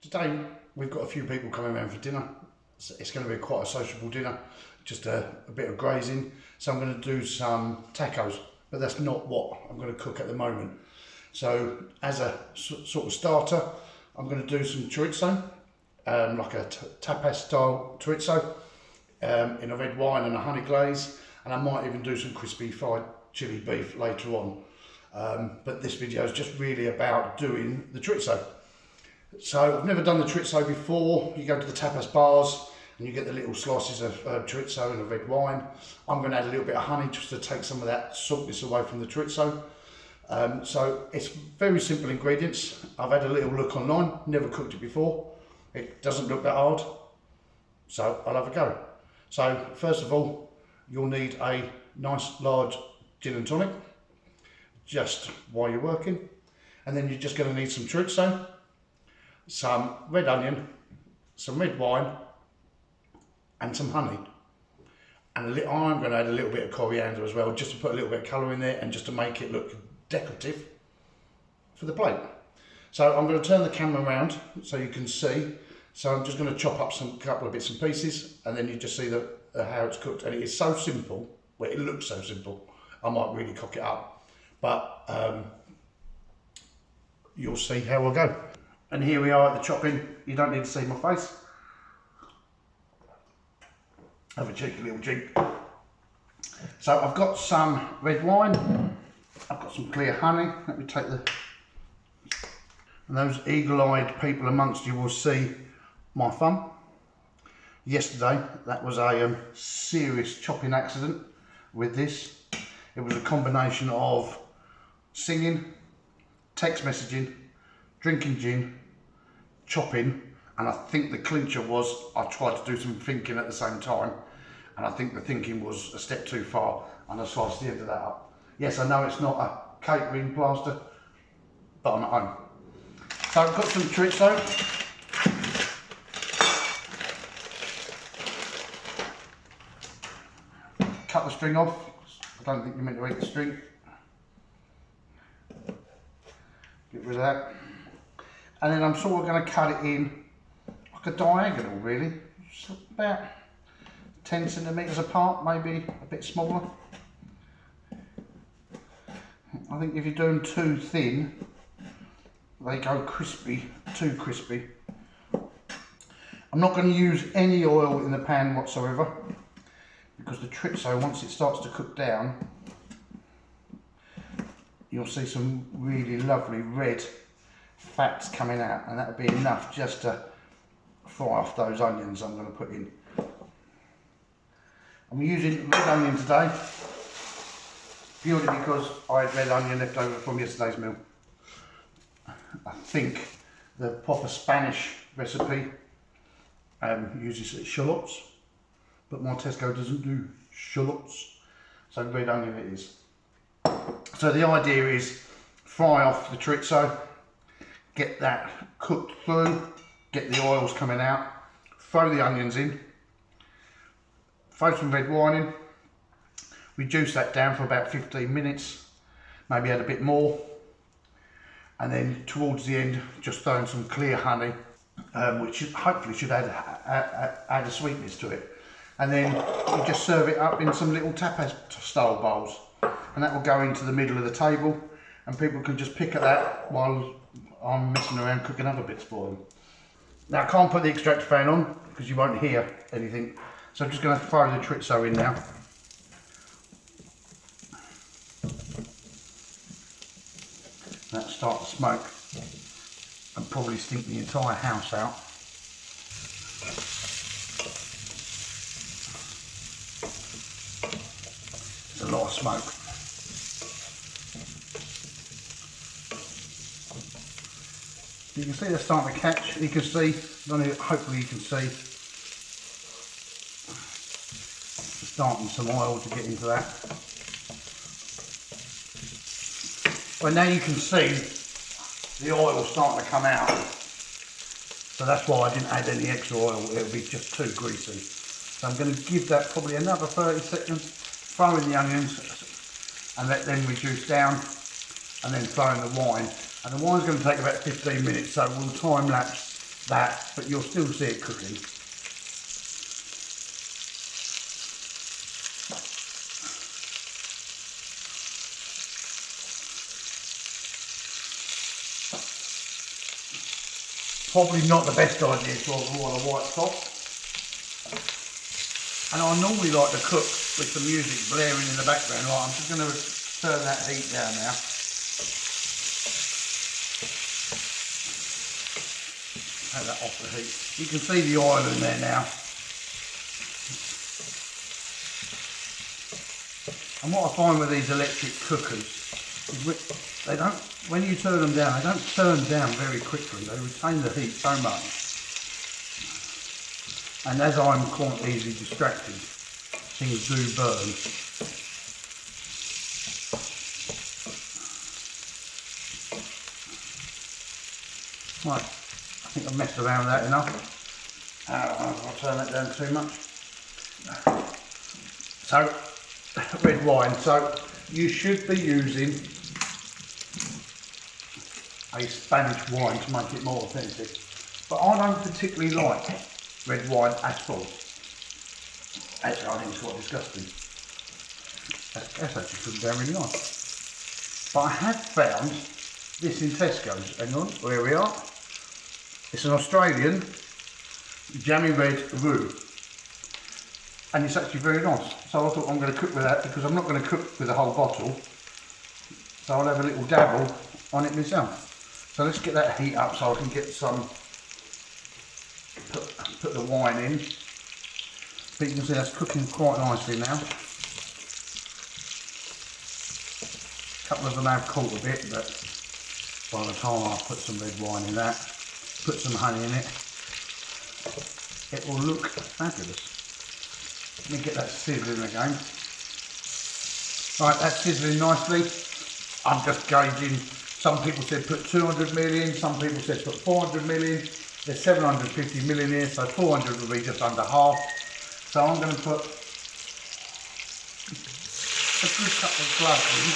Today we've got a few people coming around for dinner. It's going to be quite a sociable dinner, just a bit of grazing. So I'm going to do some tacos, but that's not what I'm going to cook at the moment. So as a sort of starter, I'm going to do some chorizo, like a tapas style chorizo, in a red wine and a honey glaze, and I might even do some crispy fried chili beef later on. But this video is just really about doing the chorizo. So I've never done the chorizo before. You go to the tapas bars and you get the little slices of chorizo and a red wine. I'm going to add a little bit of honey just to take some of that saltness away from the chorizo. So it's very simple ingredients. I've had a little look online, never cooked it before. It doesn't look that hard, so I'll have a go. So first of all, you'll need a nice large gin and tonic, just while you're working. And then you're just going to need some chorizo, some red onion, some red wine, and some honey. And I'm going to add a little bit of coriander as well, just to put a little bit of colour in there and just to make it look decorative for the plate. So I'm going to turn the camera around so you can see. So I'm just going to chop up a couple of bits and pieces, and then you just see how it's cooked. And it is so simple. Well, it looks so simple. I might really cook it up, but you'll see how I go. And here we are at the chopping. You don't need to see my face. Have a cheeky little cheek. So I've got some red wine. I've got some clear honey. Let me take the... And those eagle-eyed people amongst you will see my thumb. Yesterday, that was a serious chopping accident with this. It was a combination of singing, text messaging, drinking gin, chopping, and I think the clincher was I tried to do some thinking at the same time, and I think the thinking was a step too far, and I sliced the end of that up. Yes, I know it's not a catering plaster, but I'm at home. So I've got some chorizo. Cut the string off. I don't think you're meant to eat the string. Get rid of that. And then I'm sort of going to cut it in like a diagonal, really. Just about 10 centimetres apart, maybe a bit smaller. I think if you do them too thin, they go crispy, too crispy. I'm not going to use any oil in the pan whatsoever, because the chorizo, once it starts to cook down, you'll see some really lovely red fats coming out, and that'll be enough just to fry off those onions I'm going to put in. I'm using red onion today, purely because I had red onion left over from yesterday's meal. I think the proper Spanish recipe uses shallots, but my Tesco doesn't do shallots, so red onion it is. So the idea is fry off the chorizo, get that cooked through, get the oils coming out, throw the onions in, throw some red wine in, reduce that down for about 15 minutes, maybe add a bit more, and then towards the end just throw in some clear honey, which hopefully should add a sweetness to it. And then you just serve it up in some little tapas style bowls, and that will go into the middle of the table, and people can just pick at that while I'm messing around cooking other bits for them. Now I can't put the extractor fan on because you won't hear anything, so I'm just going to throw the chorizo in now. That'll start to smoke and probably stink the entire house out. It's a lot of smoke. You can see they're starting to catch. You can see, hopefully you can see, starting some oil to get into that. Well, now you can see the oil starting to come out. So that's why I didn't add any extra oil. It'll be just too greasy. So I'm going to give that probably another 30 seconds, throw in the onions and let them reduce down, and then throw in the wine. And the wine's going to take about 15 minutes, so we'll time lapse that, but you'll still see it cooking. Probably not the best idea to avoid a white sauce. And I normally like to cook with some music blaring in the background. Right, I'm just going to turn that heat down now. Take that off the heat. You can see the oil in there now. And what I find with these electric cookers is they don't, when you turn them down, they don't turn down very quickly. They retain the heat so much. And as I'm quite easily distracted, things do burn. Right, I think I've messed around with that enough. I'll turn that down too much. So, red wine. So, you should be using a Spanish wine to make it more authentic. But I don't particularly like red wine at all. Actually, I think it's quite disgusting. That's actually cooked down really nice. But I have found this in Tesco's. Hang on, where we are. It's an Australian jammy red roux. And it's actually very nice. So I thought I'm going to cook with that because I'm not going to cook with the whole bottle. So I'll have a little dabble on it myself. So let's get that heat up so I can get some, put the wine in. But you can see that's cooking quite nicely now. A couple of them have caught a bit, but by the time I put some red wine in that, put some honey in it, it will look fabulous. Let me get that sizzling again. Right, that's sizzling nicely. I'm just gauging. Some people said put 200 million, some people said put 400 million. There's 750 million here, so 400 will be just under half. So I'm going to put a good couple of gloves in.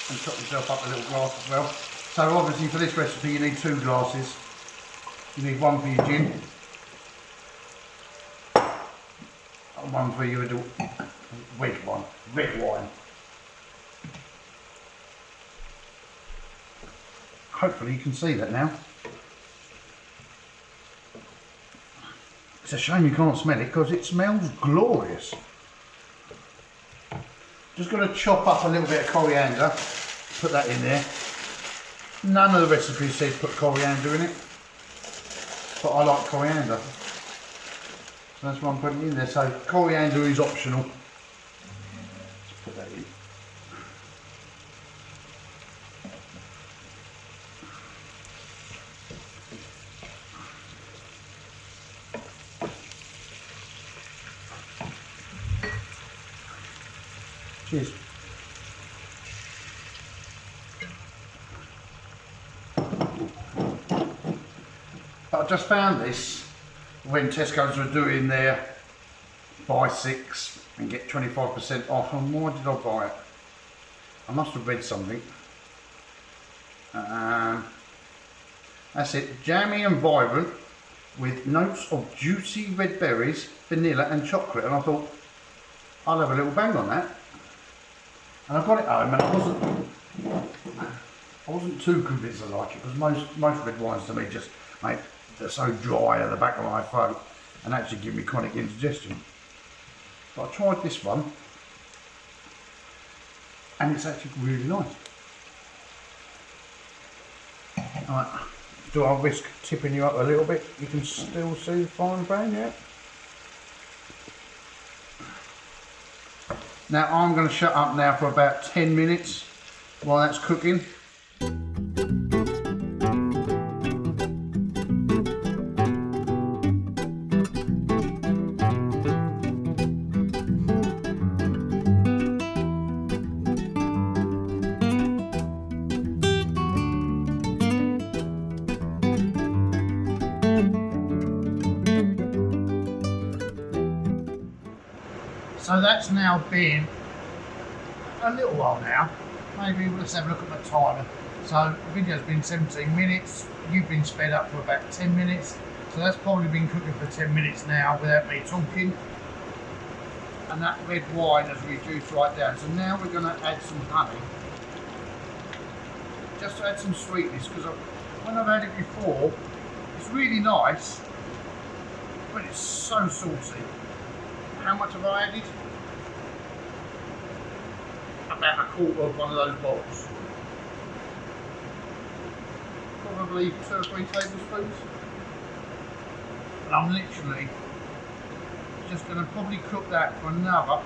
And chop yourself up a little glass as well. So obviously for this recipe you need 2 glasses. You need one for your gin, and one for your red wine. Hopefully you can see that now. It's a shame you can't smell it because it smells glorious. Just going to chop up a little bit of coriander, put that in there. None of the recipes said put coriander in it, but I like coriander. So that's why I'm putting it in there. So coriander is optional. Let's put that in. Cheers. I just found this when Tesco's were doing their buy 6 and get 25% off, and why did I buy it? I must have read something. That's it, jammy and vibrant with notes of juicy red berries, vanilla and chocolate, and I thought I'll have a little bang on that. And I got it home and I wasn't too convinced I like it, because most red wines to me just make, they're so dry at the back of my throat and actually give me chronic indigestion. But I tried this one and it's actually really nice. Right, do I risk tipping you up a little bit? You can still see the frying pan, yeah? Now I'm going to shut up now for about 10 minutes while that's cooking. So that's now been a little while now. Maybe let's have a look at my timer. So the video's been 17 minutes. You've been sped up for about 10 minutes. So that's probably been cooking for 10 minutes now without me talking. And that red wine has reduced right down. So now we're going to add some honey. Just to add some sweetness, because when I've had it before, it's really nice, but it's so saucy. How much have I added? About a quarter of one of those bottles. Probably 2 or 3 tablespoons. And I'm literally just going to probably cook that for another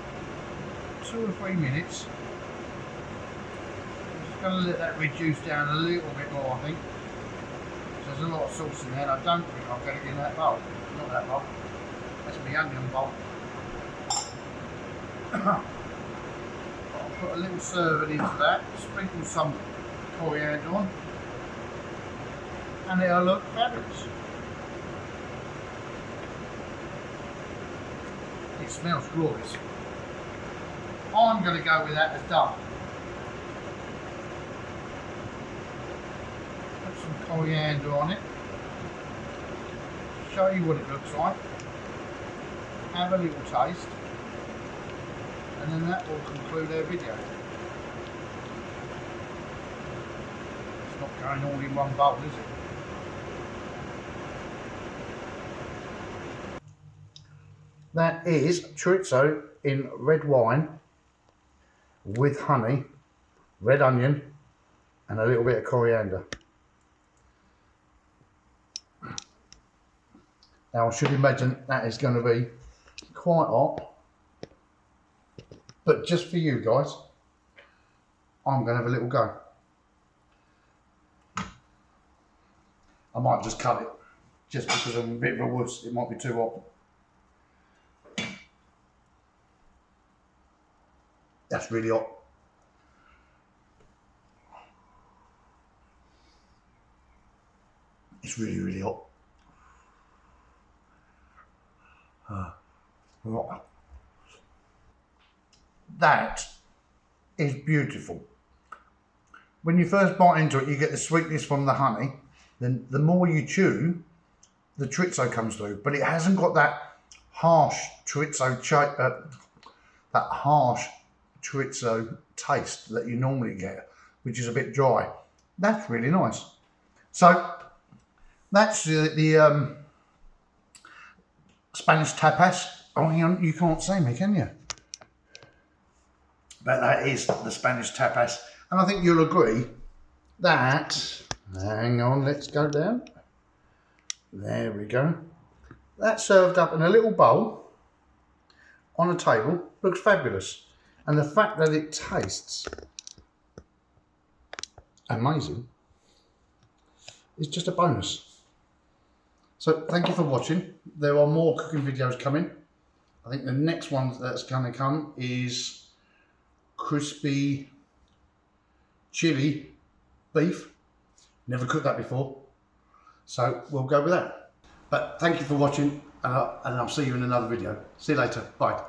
2 or 3 minutes. I'm just going to let that reduce down a little bit more, I think. There's a lot of sauce in there, and I don't think I'll get it in that bowl. Not that bowl. That's my onion bowl. I'll put a little serving into that, sprinkle some coriander on, and it'll look fabulous. It smells glorious. I'm going to go with that as done. Put some coriander on it. Show you what it looks like. Have a little taste. And then that will conclude our video. It's not going all in one bowl, is it? That is chorizo in red wine with honey, red onion, and a little bit of coriander. Now I should imagine that is going to be quite hot, but just for you guys, I'm going to have a little go. I might just cut it, just because I'm a bit of a wuss, it might be too hot. That's really hot. It's really, really hot. That is beautiful. When you first bite into it, you get the sweetness from the honey. Then the more you chew, the chorizo comes through, but it hasn't got that harsh chorizo taste that you normally get, which is a bit dry. That's really nice. So that's the Spanish tapas. Oh, you can't see me, can you? But that is the Spanish tapas. And I think you'll agree that, hang on, let's go down. There we go. That's served up in a little bowl on a table. Looks fabulous. And the fact that it tastes amazing is just a bonus. So thank you for watching. There are more cooking videos coming. I think the next one that's going to come is crispy chili beef. Never cooked that before. So we'll go with that. But thank you for watching, and I'll see you in another video. See you later. Bye.